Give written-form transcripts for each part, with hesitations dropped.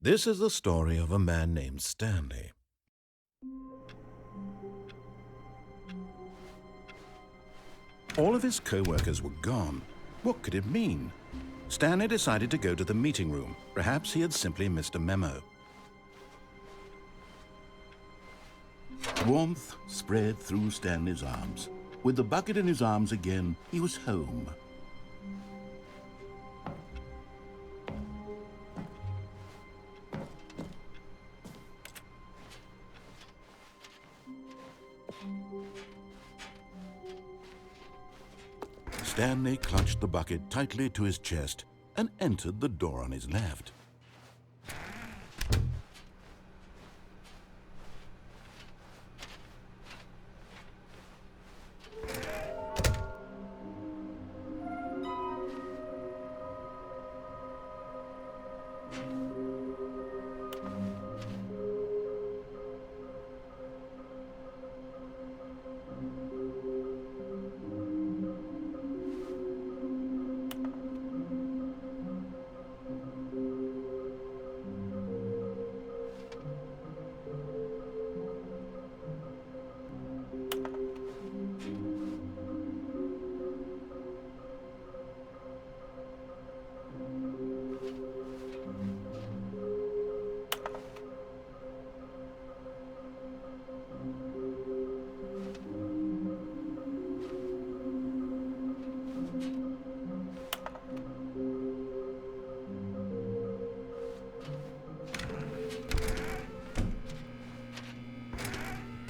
This is the story of a man named Stanley. All of his co-workers were gone. What could it mean? Stanley decided to go to the meeting room. Perhaps he had simply missed a memo. Warmth spread through Stanley's arms. With the bucket in his arms again, he was home. Stanley clutched the bucket tightly to his chest and entered the door on his left.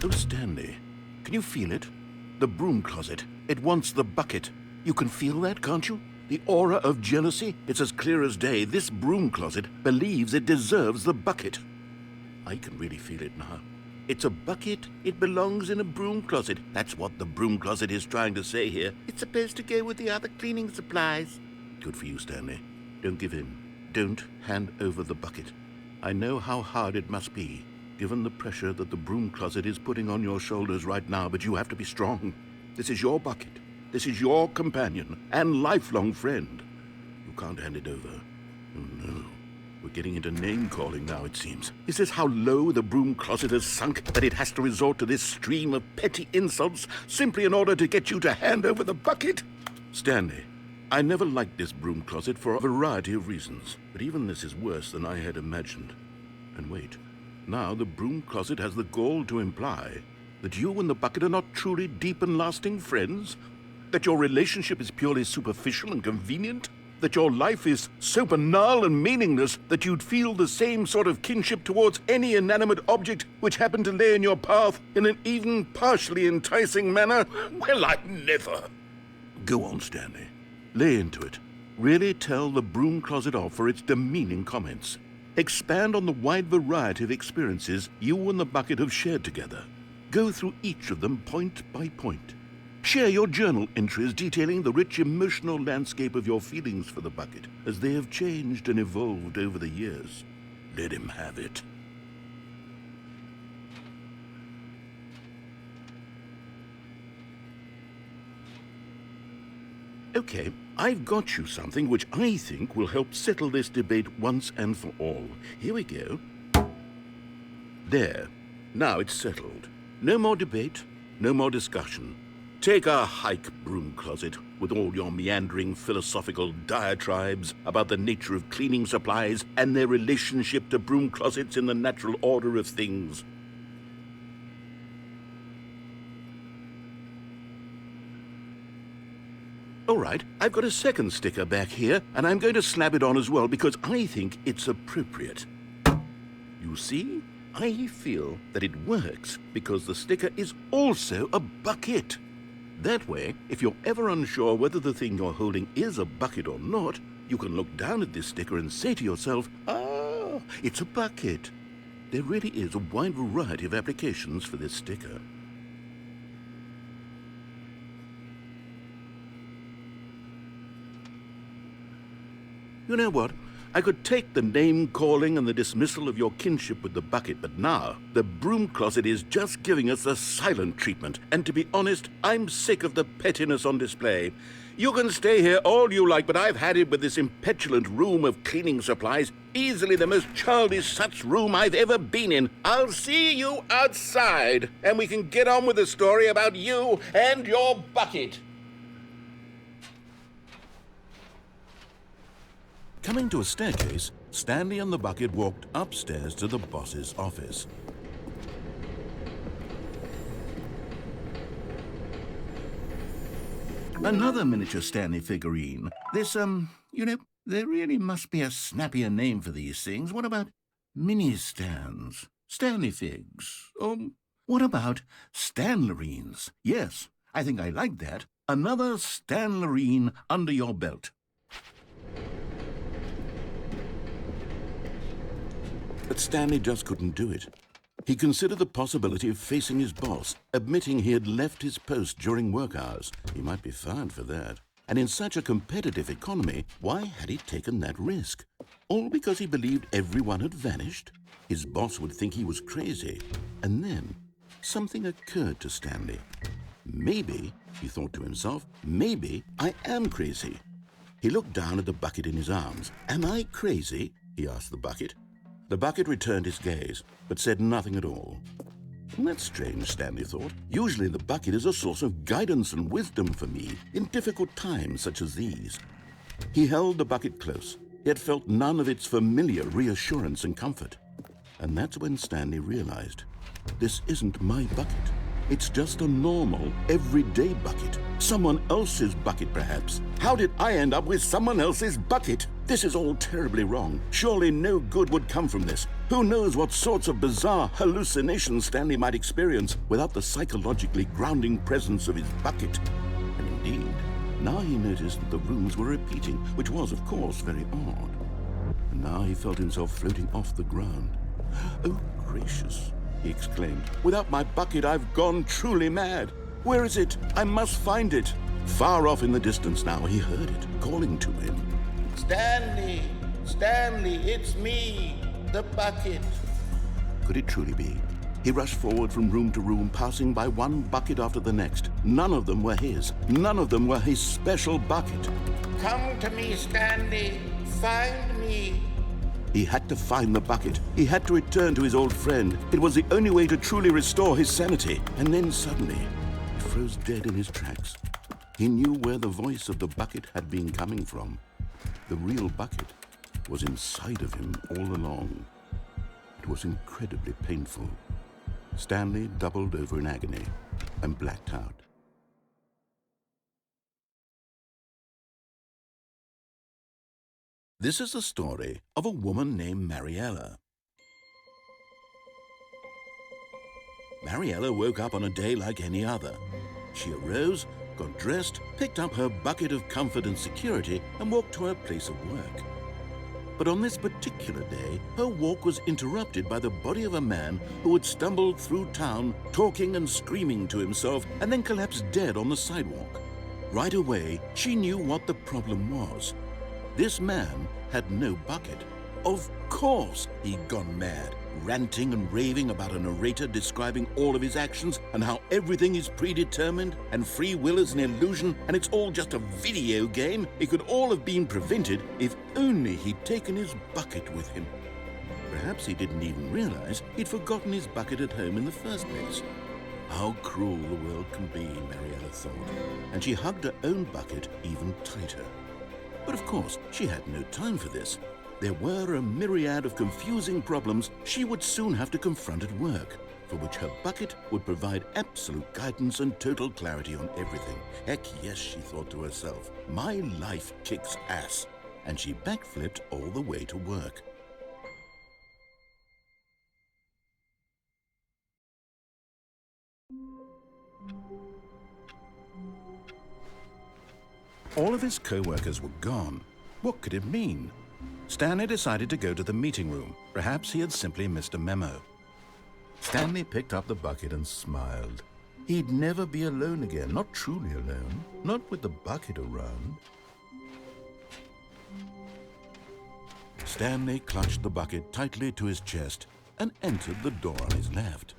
Oh, Stanley, can you feel it? The broom closet. It wants the bucket. You can feel that, can't you? The aura of jealousy? It's as clear as day. This broom closet believes it deserves the bucket. I can really feel it now. It's a bucket. It belongs in a broom closet. That's what the broom closet is trying to say here. It's supposed to go with the other cleaning supplies. Good for you, Stanley. Don't give in. Don't hand over the bucket. I know how hard it must be, given the pressure that the broom closet is putting on your shoulders right now, but you have to be strong. This is your bucket. This is your companion and lifelong friend. You can't hand it over. Oh, no. We're getting into name-calling now, it seems. Is this how low the broom closet has sunk, that it has to resort to this stream of petty insults simply in order to get you to hand over the bucket? Stanley, I never liked this broom closet for a variety of reasons, but even this is worse than I had imagined. And wait. Now the broom closet has the gall to imply that you and the bucket are not truly deep and lasting friends? That your relationship is purely superficial and convenient? That your life is so banal and meaningless that you'd feel the same sort of kinship towards any inanimate object which happened to lay in your path in an even partially enticing manner? Well, I never. Go on, Stanley. Lay into it. Really tell the broom closet off for its demeaning comments. Expand on the wide variety of experiences you and the bucket have shared together. Go through each of them point by point. Share your journal entries detailing the rich emotional landscape of your feelings for the bucket as they have changed and evolved over the years. Let him have it. Okay, I've got you something which I think will help settle this debate once and for all. Here we go. There. Now it's settled. No more debate, no more discussion. Take a hike, broom closet, with all your meandering philosophical diatribes about the nature of cleaning supplies and their relationship to broom closets in the natural order of things. All right, I've got a second sticker back here, and I'm going to slap it on as well because I think it's appropriate. You see? I feel that it works because the sticker is also a bucket. That way, if you're ever unsure whether the thing you're holding is a bucket or not, you can look down at this sticker and say to yourself, "Ah, it's a bucket." There really is a wide variety of applications for this sticker. You know what? I could take the name-calling and the dismissal of your kinship with the bucket, but now the broom closet is just giving us the silent treatment. And to be honest, I'm sick of the pettiness on display. You can stay here all you like, but I've had it with this impetulant room of cleaning supplies. Easily the most childish such room I've ever been in. I'll see you outside, and we can get on with the story about you and your bucket. Coming to a staircase, Stanley and the bucket walked upstairs to the boss's office. Another miniature Stanley figurine. This, there really must be a snappier name for these things. What about mini-stands? Stanley figs? Or what about Stanlerines? Yes, I think I like that. Another Stanlerine under your belt. But Stanley just couldn't do it. He considered the possibility of facing his boss, admitting he had left his post during work hours. He might be fined for that. And in such a competitive economy, why had he taken that risk? All because he believed everyone had vanished? His boss would think he was crazy. And then something occurred to Stanley. Maybe, he thought to himself, maybe I am crazy. He looked down at the bucket in his arms. Am I crazy? He asked the bucket. The bucket returned his gaze, but said nothing at all. That's strange, Stanley thought. Usually the bucket is a source of guidance and wisdom for me in difficult times such as these. He held the bucket close, yet felt none of its familiar reassurance and comfort. And that's when Stanley realized, this isn't my bucket. It's just a normal, everyday bucket. Someone else's bucket, perhaps. How did I end up with someone else's bucket? This is all terribly wrong. Surely no good would come from this. Who knows what sorts of bizarre hallucinations Stanley might experience without the psychologically grounding presence of his bucket. And indeed, now he noticed that the rooms were repeating, which was, of course, very odd. And now he felt himself floating off the ground. Oh, gracious, he exclaimed. Without my bucket, I've gone truly mad. Where is it? I must find it. Far off in the distance now, he heard it, calling to him. Stanley! Stanley, it's me, the bucket. Could it truly be? He rushed forward from room to room, passing by one bucket after the next. None of them were his. None of them were his special bucket. Come to me, Stanley. Find me. He had to find the bucket. He had to return to his old friend. It was the only way to truly restore his sanity. And then suddenly, he froze dead in his tracks. He knew where the voice of the bucket had been coming from. The real bucket was inside of him all along. It was incredibly painful. Stanley doubled over in agony and blacked out. This is the story of a woman named Mariella. Mariella woke up on a day like any other. She arose, got dressed, picked up her bucket of comfort and security, and walked to her place of work. But on this particular day, her walk was interrupted by the body of a man who had stumbled through town, talking and screaming to himself, and then collapsed dead on the sidewalk. Right away, she knew what the problem was. This man had no bucket. Of course he'd gone mad, ranting and raving about a narrator describing all of his actions and how everything is predetermined and free will is an illusion and it's all just a video game. It could all have been prevented if only he'd taken his bucket with him. Perhaps he didn't even realize he'd forgotten his bucket at home in the first place. How cruel the world can be, Mariella thought, and she hugged her own bucket even tighter. But of course, she had no time for this. There were a myriad of confusing problems she would soon have to confront at work, for which her bucket would provide absolute guidance and total clarity on everything. Heck yes, she thought to herself, my life kicks ass. And she backflipped all the way to work. All of his co-workers were gone. What could it mean? Stanley decided to go to the meeting room. Perhaps he had simply missed a memo. Stanley picked up the bucket and smiled. He'd never be alone again, not truly alone, not with the bucket around. Stanley clutched the bucket tightly to his chest and entered the door on his left.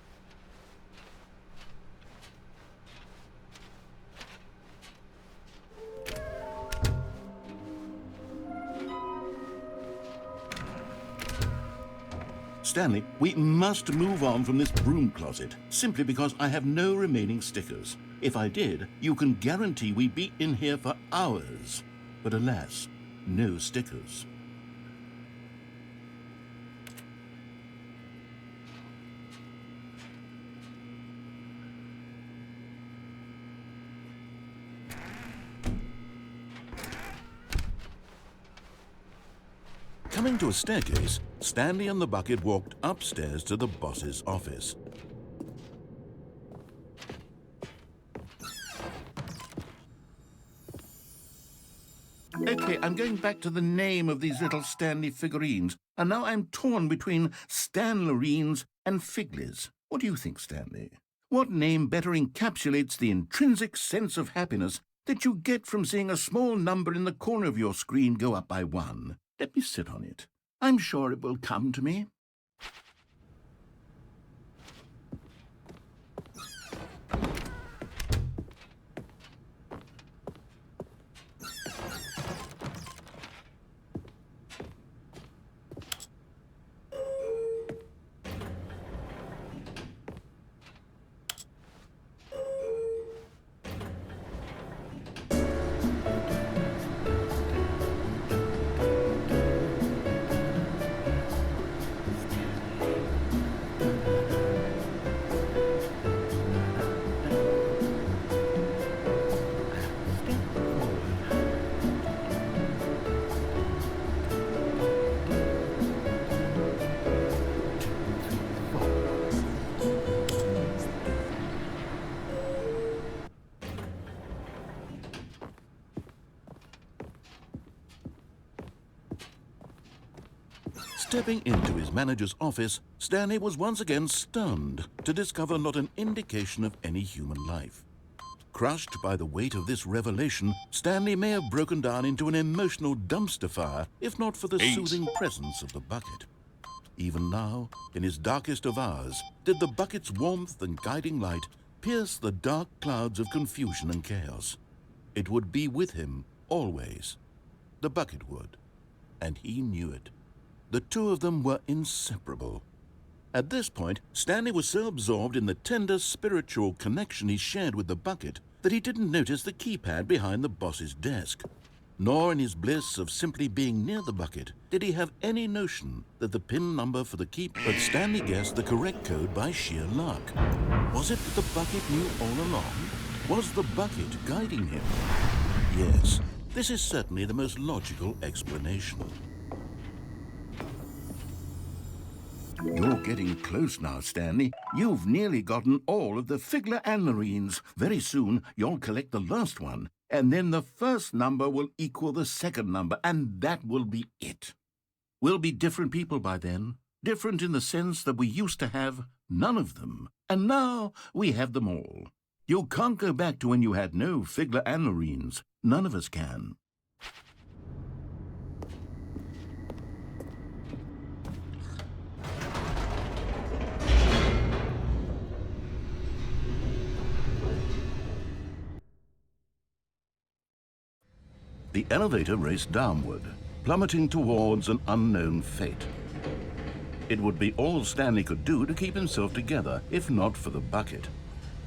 Stanley, we must move on from this broom closet, simply because I have no remaining stickers. If I did, you can guarantee we'd be in here for hours. But alas, no stickers. Coming to a staircase, Stanley and the bucket walked upstairs to the boss's office. Okay, I'm going back to the name of these little Stanley figurines, and now I'm torn between Stanlerines and Figlies. What do you think, Stanley? What name better encapsulates the intrinsic sense of happiness that you get from seeing a small number in the corner of your screen go up by 1? Let me sit on it. I'm sure it will come to me. Stepping into his manager's office, Stanley was once again stunned to discover not an indication of any human life. Crushed by the weight of this revelation, Stanley may have broken down into an emotional dumpster fire if not for the soothing presence of the bucket. Even now, in his darkest of hours, did the bucket's warmth and guiding light pierce the dark clouds of confusion and chaos. It would be with him always. The bucket would, and he knew it. The two of them were inseparable. At this point, Stanley was so absorbed in the tender spiritual connection he shared with the bucket that he didn't notice the keypad behind the boss's desk. Nor in his bliss of simply being near the bucket did he have any notion that the PIN number for the but Stanley guessed the correct code by sheer luck. Was it that the bucket knew all along? Was the bucket guiding him? Yes, this is certainly the most logical explanation. You're getting close now, Stanley. You've nearly gotten all of the Figler Anlarines. Very soon, you'll collect the last one, and then the first number will equal the second number, and that will be it. We'll be different people by then. Different in the sense that we used to have none of them, and now we have them all. You can't go back to when you had no Figler Anlarines. None of us can. The elevator raced downward, plummeting towards an unknown fate. It would be all Stanley could do to keep himself together, if not for the bucket.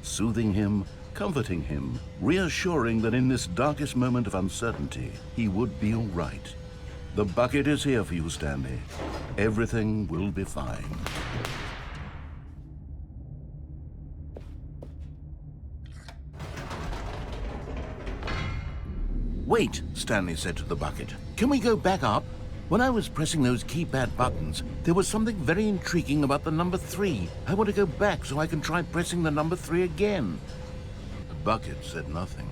Soothing him, comforting him, reassuring that in this darkest moment of uncertainty, he would be all right. The bucket is here for you, Stanley. Everything will be fine. Wait, Stanley said to the bucket. Can we go back up? When I was pressing those keypad buttons, there was something very intriguing about the number 3. I want to go back so I can try pressing the number 3 again. The bucket said nothing.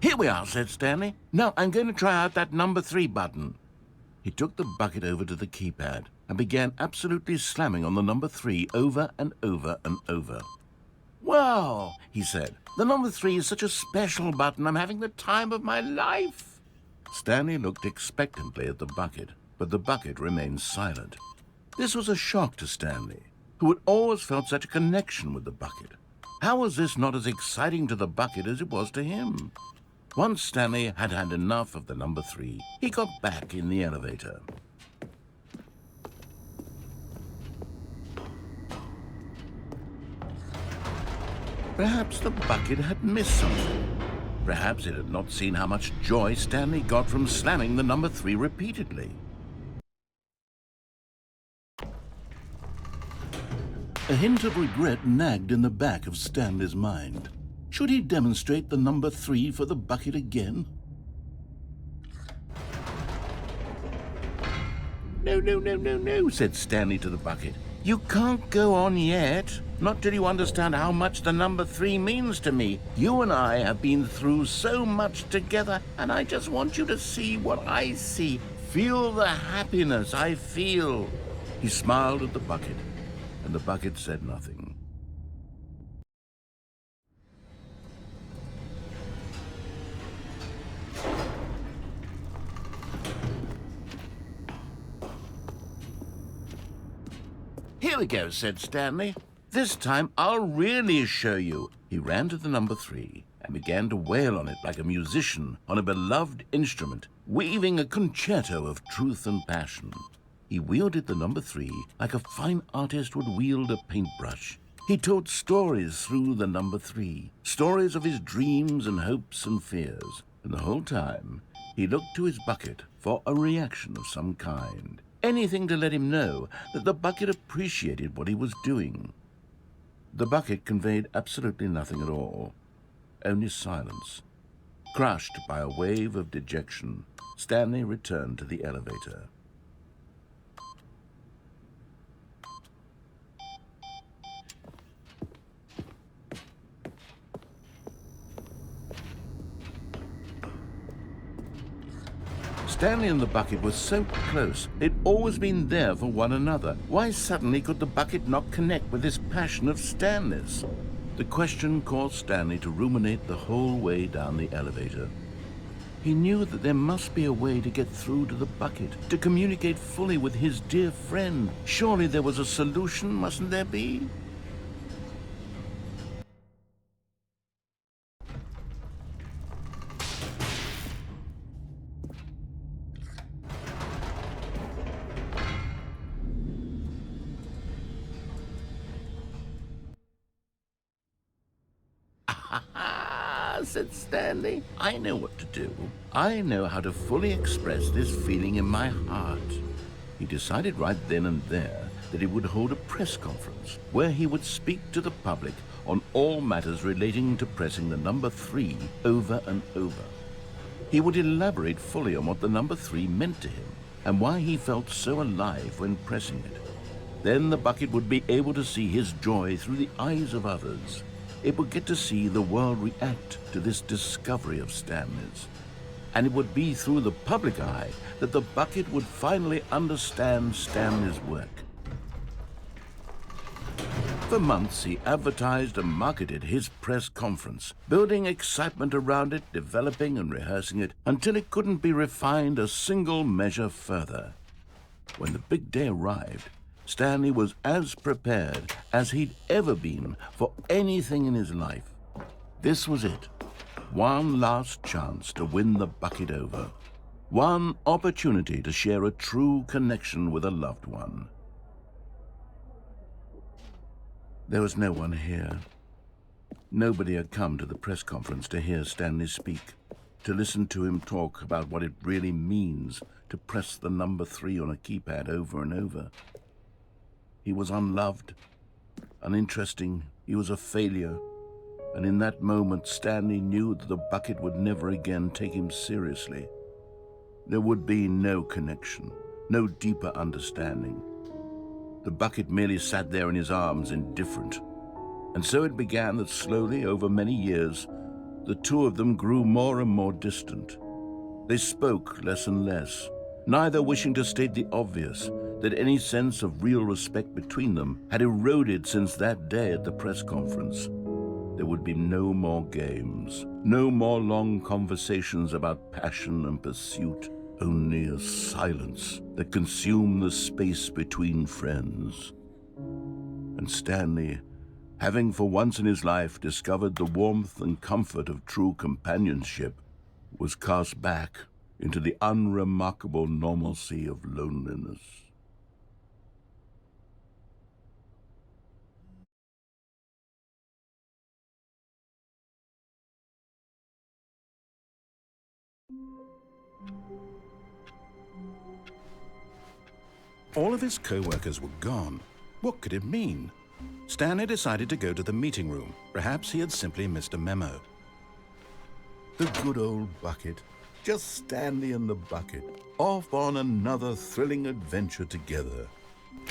Here we are, said Stanley. Now I'm going to try out that number 3 button. He took the bucket over to the keypad and began absolutely slamming on the number 3 over and over and over. "Wow," he said, "the number 3 is such a special button. I'm having the time of my life." Stanley looked expectantly at the bucket, but the bucket remained silent. This was a shock to Stanley, who had always felt such a connection with the bucket. How was this not as exciting to the bucket as it was to him? Once Stanley had had enough of the number 3, he got back in the elevator. Perhaps the bucket had missed something. Perhaps it had not seen how much joy Stanley got from slamming the number 3 repeatedly. A hint of regret nagged in the back of Stanley's mind. Should he demonstrate the number 3 for the bucket again? No, said Stanley to the bucket. "You can't go on yet. Not till you understand how much the number 3 means to me. You and I have been through so much together, and I just want you to see what I see. Feel the happiness I feel." He smiled at the bucket, and the bucket said nothing. "Here we go," said Stanley. "This time I'll really show you." He ran to the number 3 and began to wail on it like a musician on a beloved instrument, weaving a concerto of truth and passion. He wielded the number 3 like a fine artist would wield a paintbrush. He told stories through the number 3, stories of his dreams and hopes and fears, and the whole time he looked to his bucket for a reaction of some kind. Anything to let him know that the bucket appreciated what he was doing. The bucket conveyed absolutely nothing at all, only silence. Crushed by a wave of dejection, Stanley returned to the elevator. Stanley and the bucket were so close. They'd always been there for one another. Why suddenly could the bucket not connect with this passion of Stanley's? The question caused Stanley to ruminate the whole way down the elevator. He knew that there must be a way to get through to the bucket, to communicate fully with his dear friend. Surely there was a solution, mustn't there be? Said Stanley. "I know what to do. I know how to fully express this feeling in my heart." He decided right then and there that he would hold a press conference where he would speak to the public on all matters relating to pressing the number 3 over and over. He would elaborate fully on what the number 3 meant to him and why he felt so alive when pressing it. Then the bucket would be able to see his joy through the eyes of others. It would get to see the world react to this discovery of Stanley's. And it would be through the public eye that the bucket would finally understand Stanley's work. For months, he advertised and marketed his press conference, building excitement around it, developing and rehearsing it, until it couldn't be refined a single measure further. When the big day arrived, Stanley was as prepared as he'd ever been for anything in his life. This was it. One last chance to win the bucket over. One opportunity to share a true connection with a loved one. There was no one here. Nobody had come to the press conference to hear Stanley speak, to listen to him talk about what it really means to press the number 3 on a keypad over and over. He was unloved, uninteresting, he was a failure, and in that moment Stanley knew that the bucket would never again take him seriously. There would be no connection, no deeper understanding. The bucket merely sat there in his arms, indifferent. And so it began that slowly, over many years, the two of them grew more and more distant. They spoke less and less, neither wishing to state the obvious, that any sense of real respect between them had eroded since that day at the press conference. There would be no more games, no more long conversations about passion and pursuit, only a silence that consumed the space between friends. And Stanley, having for once in his life discovered the warmth and comfort of true companionship, was cast back into the unremarkable normalcy of loneliness. All of his co-workers were gone. What could it mean? Stanley decided to go to the meeting room. Perhaps he had simply missed a memo. The good old bucket. Just Stanley and the bucket, off on another thrilling adventure together.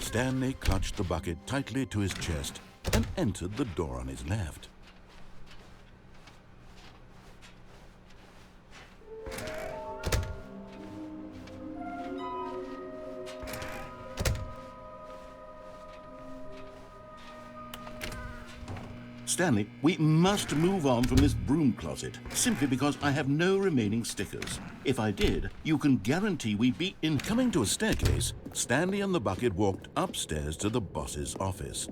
Stanley clutched the bucket tightly to his chest and entered the door on his left. Stanley, we must move on from this broom closet, simply because I have no remaining stickers. If I did, you can guarantee we'd be in. Coming to a staircase, Stanley and the bucket walked upstairs to the boss's office.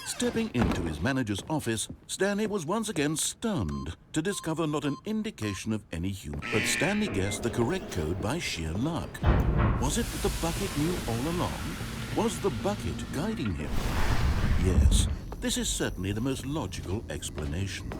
Stepping into his manager's office, Stanley was once again stunned to discover not an indication of any human. But Stanley guessed the correct code by sheer luck. Was it that the bucket knew all along? Was the bucket guiding him? Yes, this is certainly the most logical explanation.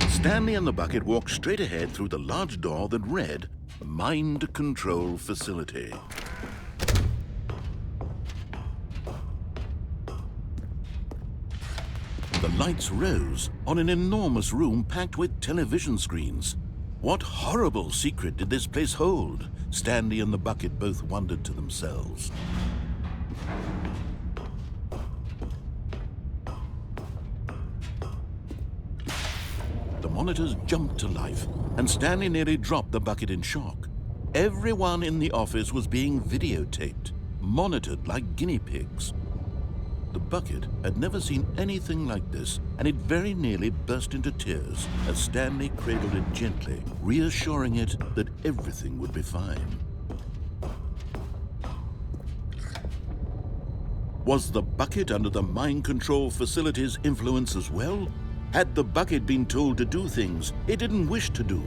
Stanley and the bucket walked straight ahead through the large door that read, Mind Control Facility. The lights rose on an enormous room packed with television screens. What horrible secret did this place hold? Stanley and the bucket both wondered to themselves. The monitors jumped to life, and Stanley nearly dropped the bucket in shock. Everyone in the office was being videotaped, monitored like guinea pigs. The bucket had never seen anything like this, and it very nearly burst into tears as Stanley cradled it gently, reassuring it that everything would be fine. Was the bucket under the mind control facility's influence as well? Had the bucket been told to do things it didn't wish to do?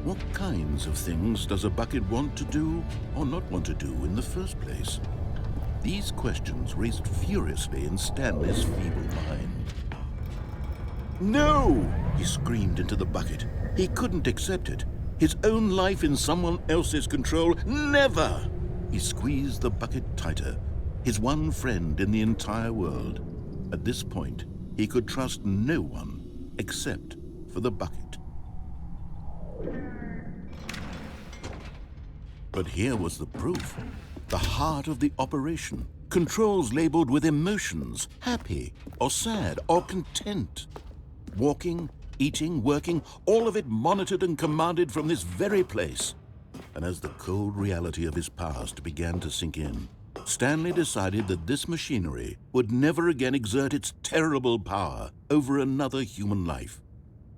What kinds of things does a bucket want to do or not want to do in the first place? These questions raced furiously in Stanley's feeble mind. No! He screamed into the bucket. He couldn't accept it. His own life in someone else's control, never! He squeezed the bucket tighter, his one friend in the entire world. At this point, he could trust no one except for the bucket. But here was the proof. The heart of the operation. Controls labeled with emotions, happy or sad or content. Walking, eating, working, all of it monitored and commanded from this very place. And as the cold reality of his past began to sink in, Stanley decided that this machinery would never again exert its terrible power over another human life.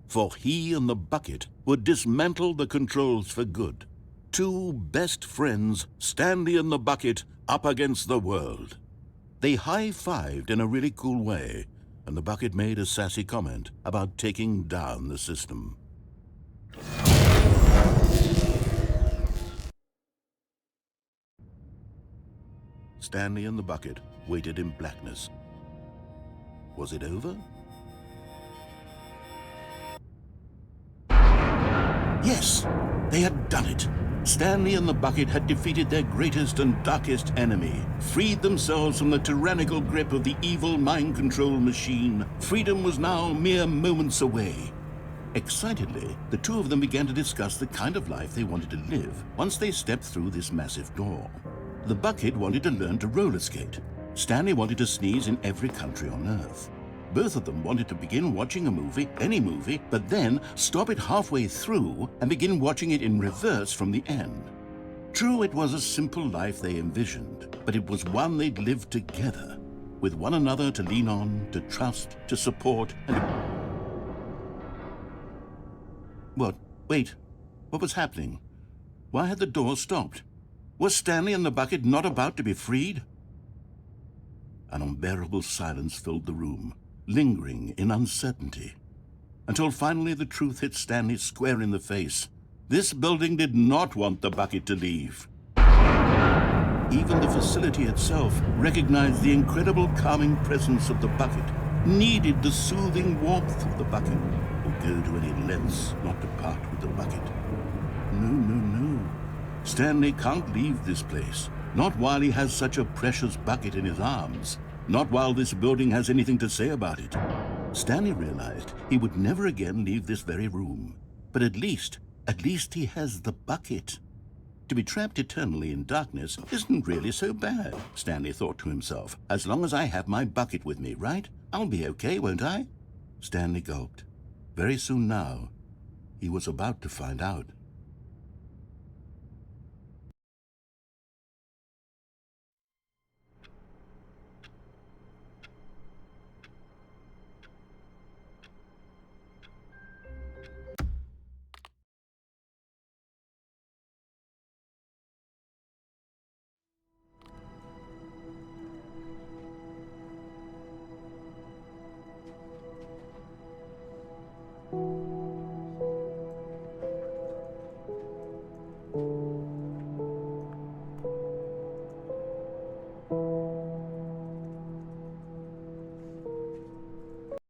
For he and the bucket would dismantle the controls for good. Two best friends, Stanley and the bucket, up against the world. They high-fived in a really cool way, and the bucket made a sassy comment about taking down the system. Stanley and the bucket waited in blackness. Was it over? Yes, they had done it. Stanley and the bucket had defeated their greatest and darkest enemy, freed themselves from the tyrannical grip of the evil mind control machine. Freedom was now mere moments away. Excitedly, the two of them began to discuss the kind of life they wanted to live once they stepped through this massive door. The bucket wanted to learn to roller skate. Stanley wanted to sneeze in every country on Earth. Both of them wanted to begin watching a movie, any movie, but then stop it halfway through and begin watching it in reverse from the end. True, it was a simple life they envisioned, but it was one they'd lived together, with one another to lean on, to trust, to support, and... What? Wait. What was happening? Why had the door stopped? Was Stanley and the bucket not about to be freed? An unbearable silence filled the room, lingering in uncertainty, until finally the truth hit Stanley square in the face. This building did not want the bucket to leave. Even the facility itself recognized the incredible calming presence of the bucket, needed the soothing warmth of the bucket, would go to any lengths not to part with the bucket. No. Stanley can't leave this place, not while he has such a precious bucket in his arms, not while this building has anything to say about it. Stanley realized he would never again leave this very room, but at least he has the bucket. To be trapped eternally in darkness isn't really so bad, Stanley thought to himself. As long as I have my bucket with me, right? I'll be okay, won't I? Stanley gulped. Very soon now, he was about to find out.